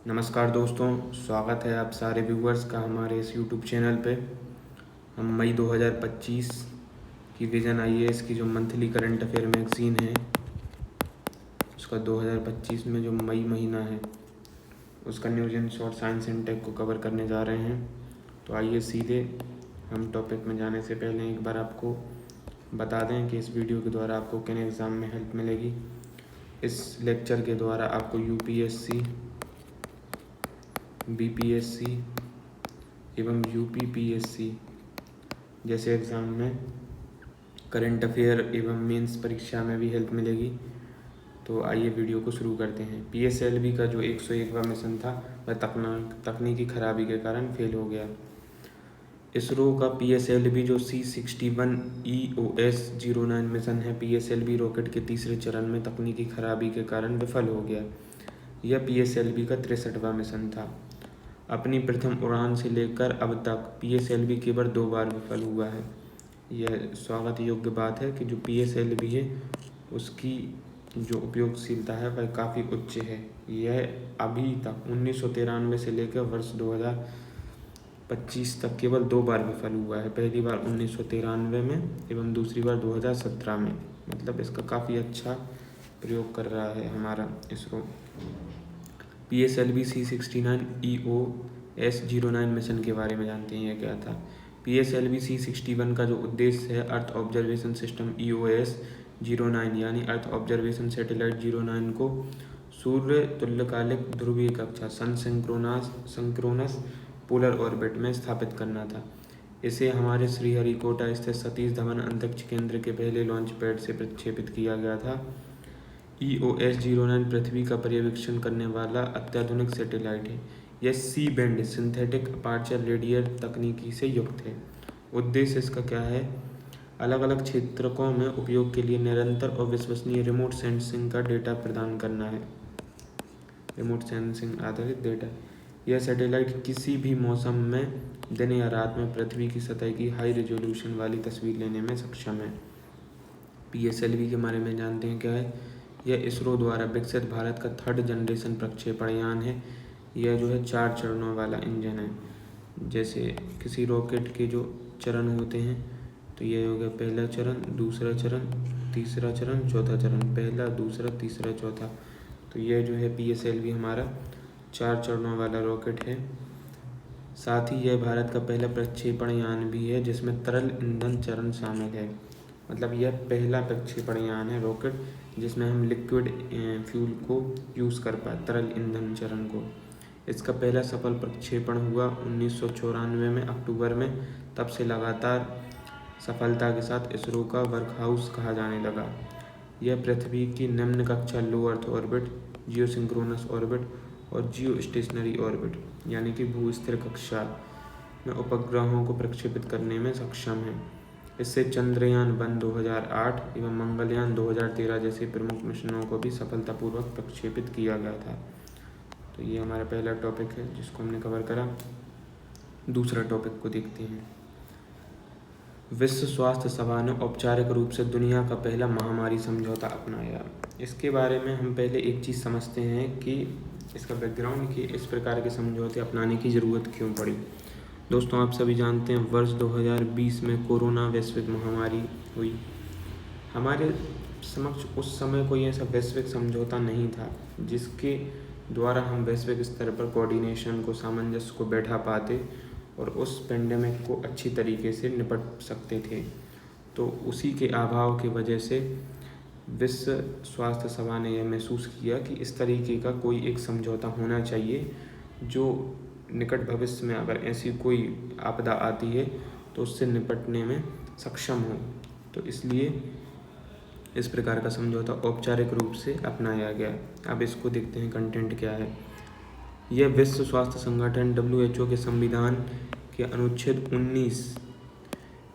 नमस्कार दोस्तों, स्वागत है आप सारे व्यूअर्स का हमारे इस यूट्यूब चैनल पे। हम मई 2025 की विजन आईएएस की जो मंथली करंट अफेयर मैगज़ीन है उसका 2025 में जो मई महीना है उसका news in short science and tech को कवर करने जा रहे हैं। तो आइए सीधे हम टॉपिक में जाने से पहले एक बार आपको बता दें कि इस वीडियो के द्वारा आपको किन एग्ज़ाम में हेल्प मिलेगी। इस लेक्चर के द्वारा आपको यूपीएससी, बीपीएससी एवं यूपीपीएससी जैसे एग्ज़ाम में करंट अफेयर एवं मेंस परीक्षा में भी हेल्प मिलेगी। तो आइए वीडियो को शुरू करते हैं। पीएसएलवी का जो 101वां मिशन था वह तकनीकी खराबी के कारण फेल हो गया। इसरो का पीएसएलवी जो C61 EOS-09 मिशन है, पीएसएलवी रॉकेट के तीसरे चरण में तकनीकी खराबी के कारण विफल हो गया। यह पीएसएलवी का 63वां मिशन था। अपनी प्रथम उड़ान से लेकर अब तक पीएसएलवी केवल 2 बार विफल हुआ है। यह स्वागत योग्य बात है कि जो पीएसएलवी है उसकी जो उपयोगशीलता है वह काफ़ी उच्च है। यह अभी तक 1993 से लेकर वर्ष 2025 तक केवल 2 बार विफल हुआ है। पहली बार 1993 में एवं दूसरी बार 2017 में। मतलब इसका काफ़ी अच्छा प्रयोग कर रहा है हमारा ISRO. PSLV C69 EOS-09 mission के बारे में जानते हैं। यह क्या था? पीएसएलवी C61 का जो उद्देश्य है अर्थ ऑब्जर्वेशन सिस्टम EOS-09 यानी अर्थ ऑब्जर्वेशन सैटेलाइट 09 को सूर्य तुल्यकालिक ध्रुवीय कक्षा सन सिंक्रोनस पोलर ऑर्बिट में स्थापित करना था। इसे हमारे श्रीहरिकोटा स्थित सतीश धवन अंतरिक्ष केंद्र के पहले लॉन्च पैड से प्रक्षेपित किया गया था। EOS-09 पृथ्वी का पर्यवेक्षण करने वाला अत्याधुनिक सैटेलाइट है। यह सी बैंड सिंथेटिक अपर्चर रेडियर तकनीकी से युक्त है। उद्देश्य इसका क्या है? अलग अलग क्षेत्रकों में उपयोग के लिए निरंतर और विश्वसनीय रिमोट सेंसिंग का डेटा प्रदान करना है। रिमोट सेंसिंग आधारित डेटा। यह सैटेलाइट किसी भी मौसम में दिन या रात में पृथ्वी की सतह की हाई रेजोल्यूशन वाली तस्वीर लेने में सक्षम है। पीएसएलवी के बारे में जानते हैं क्या है? यह इसरो द्वारा विकसित भारत का 3rd जनरेशन प्रक्षेपण यान है। यह जो है 4 चरणों वाला इंजन है। जैसे किसी रॉकेट के जो चरण होते हैं तो ये हो गया पहला चरण, दूसरा चरण, तीसरा चरण, चौथा चरण। पहला, दूसरा, तीसरा, चौथा। तो यह जो है पीएसएलवी हमारा 4 चरणों वाला रॉकेट है। साथ ही यह भारत का पहला प्रक्षेपण यान भी है जिसमें तरल ईंधन चरण शामिल है। मतलब यह पहला प्रक्षेपण यान है रॉकेट जिसमें हम लिक्विड फ्यूल को यूज़ कर पाए, तरल ईंधन चरण को। इसका पहला सफल प्रक्षेपण हुआ 1994 में अक्टूबर में। तब से लगातार सफलता के साथ इसरो का वर्कहाउस कहा जाने लगा। यह पृथ्वी की निम्न कक्षा लो अर्थ ऑर्बिट, जियो सिंक्रोनस ऑर्बिट और जियो स्टेशनरी ऑर्बिट यानी कि भूस्थिर कक्षा में उपग्रहों को प्रक्षेपित करने में सक्षम है। इससे चंद्रयान-1 2008 एवं मंगलयान 2013 जैसे प्रमुख मिशनों को भी सफलतापूर्वक प्रक्षेपित किया गया था। तो ये हमारा पहला टॉपिक है जिसको हमने कवर करा। दूसरा टॉपिक को देखते हैं। विश्व स्वास्थ्य सभा ने औपचारिक रूप से दुनिया का पहला महामारी समझौता अपनाया। इसके बारे में हम पहले एक चीज़ समझते हैं कि इसका बैकग्राउंड, कि इस प्रकार के समझौते अपनाने की ज़रूरत क्यों पड़ी। दोस्तों, आप सभी जानते हैं वर्ष 2020 में कोरोना वैश्विक महामारी हुई। हमारे समक्ष उस समय कोई ऐसा वैश्विक समझौता नहीं था जिसके द्वारा हम वैश्विक स्तर पर कोऑर्डिनेशन को, सामंजस्य को बैठा पाते और उस पेंडेमिक को अच्छी तरीके से निपट सकते थे। तो उसी के अभाव की वजह से विश्व स्वास्थ्य सभा ने यह महसूस किया कि इस तरीके का कोई एक समझौता होना चाहिए जो निकट भविष्य में अगर ऐसी कोई आपदा आती है तो उससे निपटने में सक्षम हो। तो इसलिए इस प्रकार का समझौता औपचारिक रूप से अपनाया गया। अब इसको देखते हैं कंटेंट क्या है। यह विश्व स्वास्थ्य संगठन WHO के संविधान के अनुच्छेद 19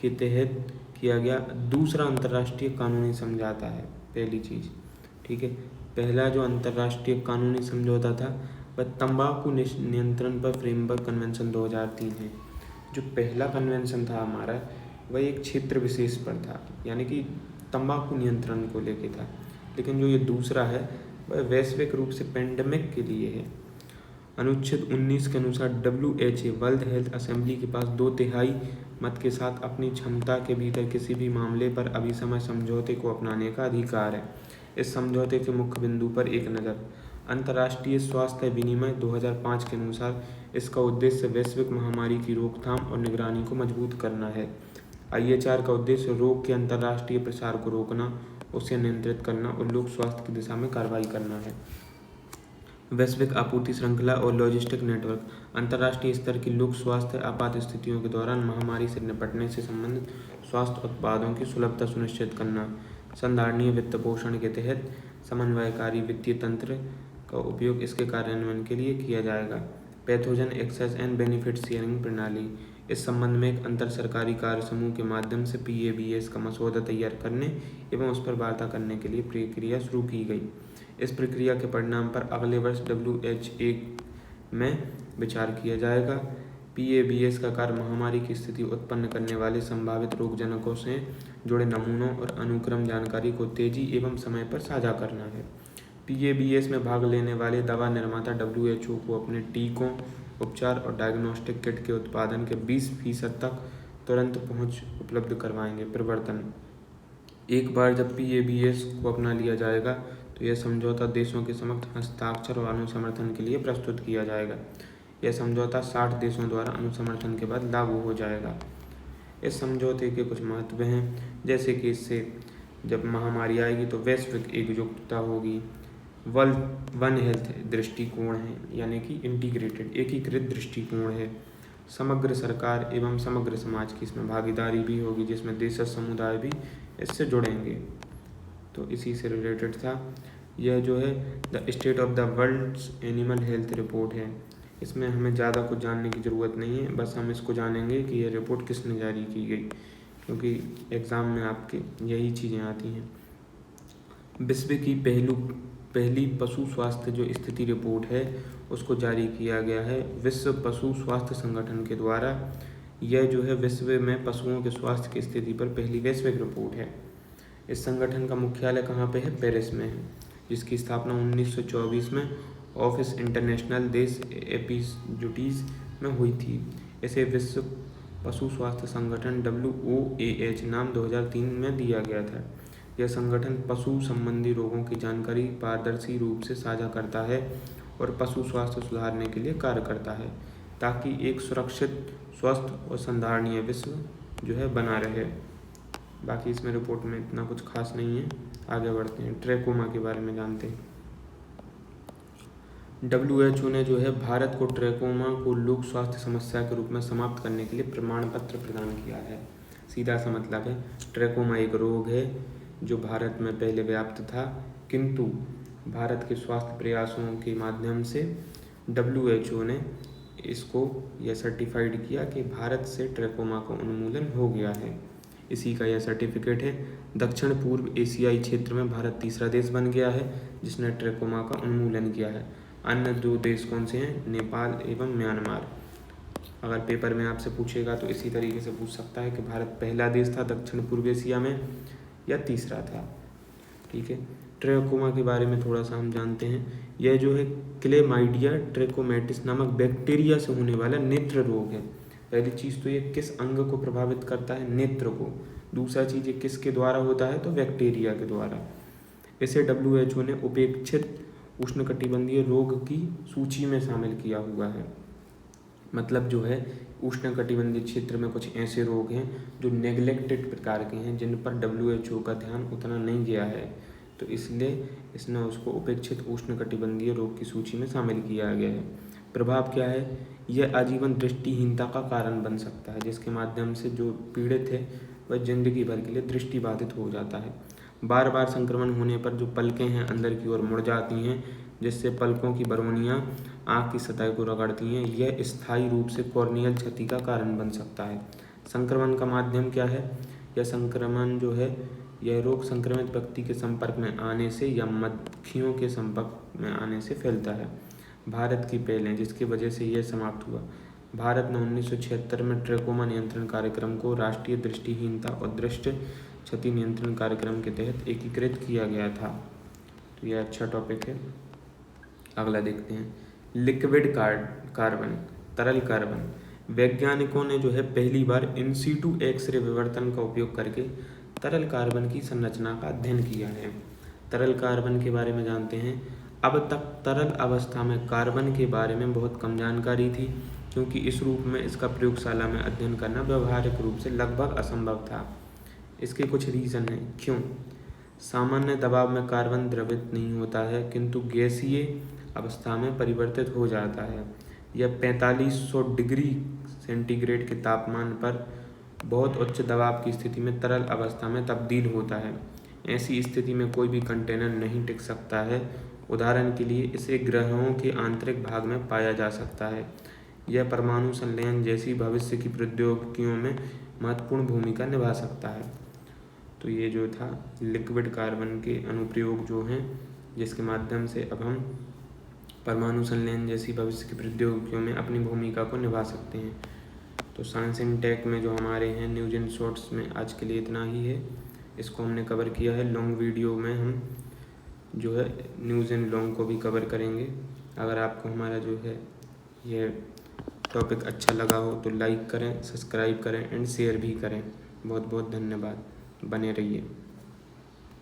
के तहत किया गया दूसरा अंतर्राष्ट्रीय कानूनी समझौता है। पहली चीज़, ठीक है। पहला जो अंतर्राष्ट्रीय कानूनी समझौता था वह तंबाकू नियंत्रण पर फ्रेमवर्क कन्वेंशन 2003 है। जो पहला कन्वेंशन था हमारा वह एक क्षेत्र विशेष पर था, यानी कि तंबाकू नियंत्रण को लेके था। लेकिन जो ये दूसरा है वह वैश्विक रूप से पेंडेमिक के लिए है। अनुच्छेद 19 के अनुसार WHO वर्ल्ड हेल्थ असेंबली के पास 2/3 मत के साथ अपनी क्षमता के भीतर किसी भी मामले पर अभिसमय समझौते को अपनाने का अधिकार है। इस समझौते के मुख्य बिंदु पर एक नज़र। अंतर्राष्ट्रीय स्वास्थ्य विनिमय 2005 के अनुसार इसका उद्देश्य वैश्विक महामारी की रोकथाम और निगरानी को मजबूत करना है। IHR का उद्देश्य रोग के अंतर्राष्ट्रीय प्रसार को रोकना, उसे नियंत्रित करना और लोक स्वास्थ्य की दिशा में कार्रवाई करना है। वैश्विक आपूर्ति श्रृंखला और लॉजिस्टिक नेटवर्क अंतर्राष्ट्रीय स्तर की लोक स्वास्थ्य आपात स्थितियों के दौरान महामारी से निपटने से संबंधित स्वास्थ्य उत्पादों की सुलभता सुनिश्चित करना। संधारणीय वित्त पोषण के तहत समन्वयकारी वित्तीय तंत्र का उपयोग इसके कार्यान्वयन के लिए किया जाएगा। Pathogen access and benefit sharing प्रणाली, इस संबंध में एक अंतर सरकारी कार्य समूह के माध्यम से PABS का मसौदा तैयार करने एवं उस पर वार्ता करने के लिए प्रक्रिया शुरू की गई। इस प्रक्रिया के परिणाम पर अगले वर्ष WHA में विचार किया जाएगा। PABS का कार्य महामारी की स्थिति उत्पन्न करने वाले संभावित रोगजनकों से जुड़े नमूनों और अनुक्रम जानकारी को तेजी एवं समय पर साझा करना है। PABS में भाग लेने वाले दवा निर्माता WHO को अपने टीकों, उपचार और डायग्नोस्टिक किट के उत्पादन के 20% तक तुरंत पहुंच उपलब्ध करवाएंगे। परिवर्तन, एक बार जब PABS को अपना लिया जाएगा तो यह समझौता देशों के समक्ष हस्ताक्षर और अनुसमर्थन के लिए प्रस्तुत किया जाएगा। यह समझौता 60 देशों द्वारा अनुसमर्थन के बाद लागू हो जाएगा। इस समझौते के कुछ महत्व हैं, जैसे कि इससे जब महामारी आएगी तो वैश्विक एकजुटता होगी। वन हेल्थ दृष्टिकोण है, यानी कि इंटीग्रेटेड एकीकृत दृष्टिकोण है। समग्र सरकार एवं समग्र समाज की इसमें भागीदारी भी होगी, जिसमें देश समुदाय भी इससे जुड़ेंगे। तो इसी से रिलेटेड था। यह जो है the state of the world's animal health report है। इसमें हमें ज़्यादा कुछ जानने की ज़रूरत नहीं है, बस हम इसको जानेंगे कि यह रिपोर्ट किसने जारी की गई, क्योंकि एग्ज़ाम में आपके यही चीज़ें आती हैं। विश्व की पहली पशु स्वास्थ्य जो स्थिति रिपोर्ट है उसको जारी किया गया है विश्व पशु स्वास्थ्य संगठन के द्वारा। यह जो है विश्व में पशुओं के स्वास्थ्य की स्थिति पर पहली वैश्विक रिपोर्ट है। इस संगठन का मुख्यालय कहाँ पे है? पेरिस में है, जिसकी स्थापना 1924 में ऑफिस इंटरनेशनल देश एपिजुटीज में हुई थी। इसे विश्व पशु स्वास्थ्य संगठन WOAH नाम 2003 में दिया गया था। यह संगठन पशु संबंधी रोगों की जानकारी पारदर्शी रूप से साझा करता है और पशु स्वास्थ्य सुधारने के लिए कार्य करता है, ताकि एक सुरक्षित, स्वस्थ और संधारणीय विश्व जो है बना रहे। बाकी इसमें रिपोर्ट में इतना कुछ खास नहीं है। आगे बढ़ते हैं, ट्रैकोमा के बारे में जानते हैं। WHO ने जो है भारत को ट्रैकोमा को लोक स्वास्थ्य समस्या के रूप में समाप्त करने के लिए प्रमाण पत्र प्रदान किया है। सीधा सा मतलब है, ट्रैकोमा एक रोग है जो भारत में पहले व्याप्त था, किंतु भारत के स्वास्थ्य प्रयासों के माध्यम से WHO ने इसको यह सर्टिफाइड किया कि भारत से ट्रैकोमा का उन्मूलन हो गया है। इसी का यह सर्टिफिकेट है। दक्षिण पूर्व एशियाई क्षेत्र में भारत तीसरा देश बन गया है जिसने ट्रैकोमा का उन्मूलन किया है। अन्य 2 देश कौन से हैं? नेपाल एवं म्यांमार। अगर पेपर में आपसे पूछेगा तो इसी तरीके से पूछ सकता है कि भारत पहला देश था दक्षिण पूर्व एशिया में या तीसरा था। ठीक है, ट्रैकोमा के बारे में थोड़ा सा हम जानते हैं। यह जो है क्लेमाइडिया ट्रैकोमैटिस नामक बैक्टीरिया से होने वाला नेत्र रोग है। पहली चीज़ तो ये किस अंग को प्रभावित करता है? नेत्र को। दूसरा चीज़ ये किसके द्वारा होता है? तो बैक्टीरिया के द्वारा। इसे WHO ने उपेक्षित उष्णकटिबंधीय रोग की सूची में शामिल किया हुआ है। मतलब जो है उष्णकटिबंधीय क्षेत्र में कुछ ऐसे रोग हैं जो नेग्लेक्टेड प्रकार के हैं, जिन पर WHO का ध्यान उतना नहीं गया है, तो इसलिए इसने उसको उपेक्षित उष्णकटिबंधीय रोग की सूची में शामिल किया गया है। प्रभाव क्या है? यह आजीवन दृष्टिहीनता का कारण बन सकता है, जिसके माध्यम से जो पीड़ित है वह जिंदगी भर के लिए दृष्टिबाधित हो जाता है। बार बार संक्रमण होने पर जो पलकें हैं अंदर की ओर मुड़ जाती हैं, जिससे पलकों की बरौनियाँ आँख की सतह को रगड़ती हैं। यह स्थायी रूप से कॉर्नियल क्षति का कारण बन सकता है। संक्रमण का माध्यम क्या है? यह संक्रमण जो है यह रोग संक्रमित व्यक्ति के संपर्क में आने से या मक्खियों के संपर्क में आने से फैलता है। भारत की पहलें जिसकी वजह से यह समाप्त हुआ। भारत ने 1976 में ट्रैकोमा नियंत्रण कार्यक्रम को राष्ट्रीय दृष्टिहीनता और दृष्टि क्षति नियंत्रण कार्यक्रम के तहत एकीकृत किया गया था। तो यह अच्छा टॉपिक है। अगला देखते हैं, लिक्विड कार्बन, तरल कार्बन। वैज्ञानिकों ने जो है पहली बार इन सीटू एक्सरे विवर्तन का उपयोग करके तरल कार्बन की संरचना का अध्ययन किया है। तरल कार्बन के बारे में जानते हैं। अब तक तरल अवस्था में कार्बन के बारे में बहुत कम जानकारी थी, क्योंकि इस रूप में इसका प्रयोगशाला में अध्ययन करना व्यवहारिक रूप से लगभग असंभव था। इसके कुछ रीज़न हैं क्यों। सामान्य दबाव में कार्बन द्रवित नहीं होता है, किंतु गैसीय अवस्था में परिवर्तित हो जाता है। यह 4500 डिग्री सेंटीग्रेड के तापमान पर बहुत उच्च दबाव की स्थिति में तरल अवस्था में तब्दील होता है। ऐसी स्थिति में कोई भी कंटेनर नहीं टिक सकता है। उदाहरण के लिए इसे ग्रहों के आंतरिक भाग में पाया जा सकता है। यह परमाणु संलयन जैसी भविष्य की प्रौद्योगिकियों में महत्वपूर्ण भूमिका निभा सकता है। तो ये जो था लिक्विड कार्बन के अनुप्रयोग जो हैं, जिसके माध्यम से अब हम परमाणु संलयन जैसी भविष्य की प्रौद्योगिकियों में अपनी भूमिका को निभा सकते हैं। तो साइंस इन टेक में जो हमारे हैं न्यूज़ इन शॉर्ट्स में आज के लिए इतना ही है। इसको हमने कवर किया है। लॉन्ग वीडियो में हम जो है न्यूज़ इन लॉन्ग को भी कवर करेंगे। अगर आपको हमारा जो है ये टॉपिक अच्छा लगा हो तो लाइक करें, सब्सक्राइब करें एंड शेयर भी करें। बहुत बहुत धन्यवाद। बने रहिए।